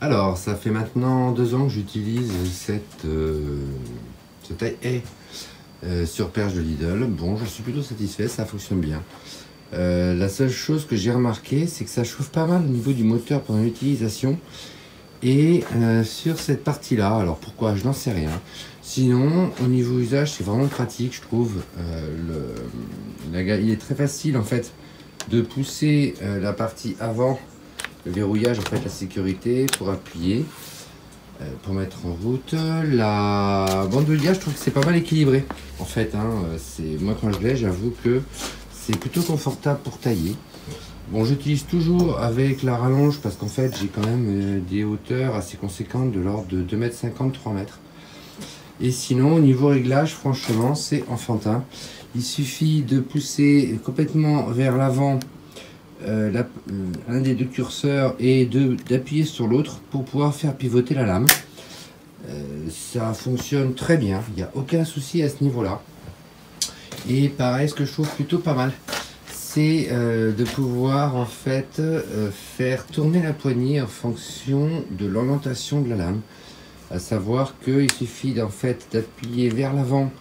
Alors, ça fait maintenant 2 ans que j'utilise cette taille sur perche de Lidl. Bon, je suis plutôt satisfait, ça fonctionne bien. La seule chose que j'ai remarqué, c'est que ça chauffe pas mal au niveau du moteur pendant l'utilisation. Et sur cette partie-là, alors pourquoi, je n'en sais rien. Sinon, au niveau usage, c'est vraiment pratique, je trouve. Il est très facile en fait de pousser la partie avant. Le verrouillage, en fait, la sécurité pour appuyer, pour mettre en route. La bande de liage, je trouve que c'est pas mal équilibré. En fait, moi quand je l'ai, j'avoue que c'est plutôt confortable pour tailler. Bon, j'utilise toujours avec la rallonge parce qu'en fait, j'ai quand même des hauteurs assez conséquentes de l'ordre de 2,50 m, 3 m. Et sinon, au niveau réglage, franchement, c'est enfantin. Il suffit de pousser complètement vers l'avant un des deux curseurs et d'appuyer sur l'autre pour pouvoir faire pivoter la lame. Ça fonctionne très bien, il n'y a aucun souci à ce niveau là. Et pareil, ce que je trouve plutôt pas mal, c'est de pouvoir en fait faire tourner la poignée en fonction de l'orientation de la lame. À savoir qu'il suffit en fait d'appuyer vers l'avant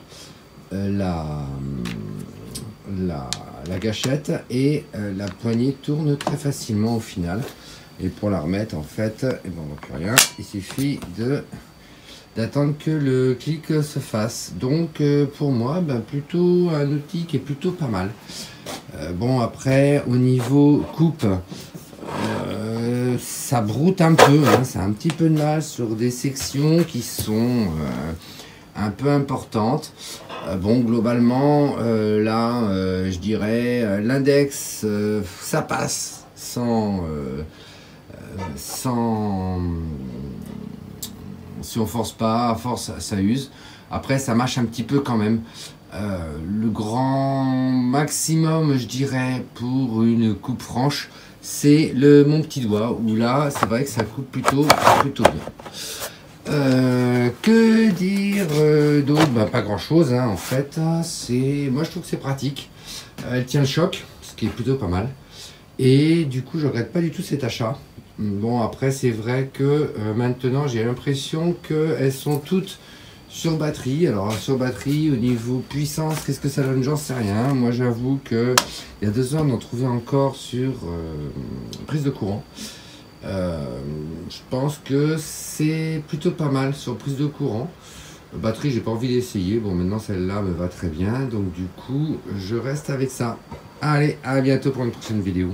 la gâchette et la poignée tourne très facilement au final. Et pour la remettre en fait, et bon, donc rien, il suffit d'attendre que le clic se fasse. Donc pour moi, plutôt un outil qui est plutôt pas mal. Bon, après au niveau coupe, ça broute un peu, c'est un petit peu de mal sur des sections qui sont un peu importantes. Bon, globalement, là, je dirais, l'index, ça passe sans si on force pas, à force, ça use. Après, ça mâche un petit peu quand même. Le grand maximum, je dirais, pour une coupe franche, c'est mon petit doigt, où là, c'est vrai que ça coupe plutôt bien. Que dire d'autre? Pas grand chose en fait. Moi je trouve que c'est pratique. Elle tient le choc, ce qui est plutôt pas mal. Et du coup je regrette pas du tout cet achat. Bon, après c'est vrai que maintenant j'ai l'impression qu'elles sont toutes sur batterie. Alors sur batterie, au niveau puissance, qu'est-ce que ça donne? J'en sais rien. Moi j'avoue que il y a 2 ans on en trouvait encore sur prise de courant. Je pense que c'est plutôt pas mal sur prise de courant. Batterie, j'ai pas envie d'essayer. Bon, maintenant celle-là me va très bien, donc du coup je reste avec ça. Allez, à bientôt pour une prochaine vidéo.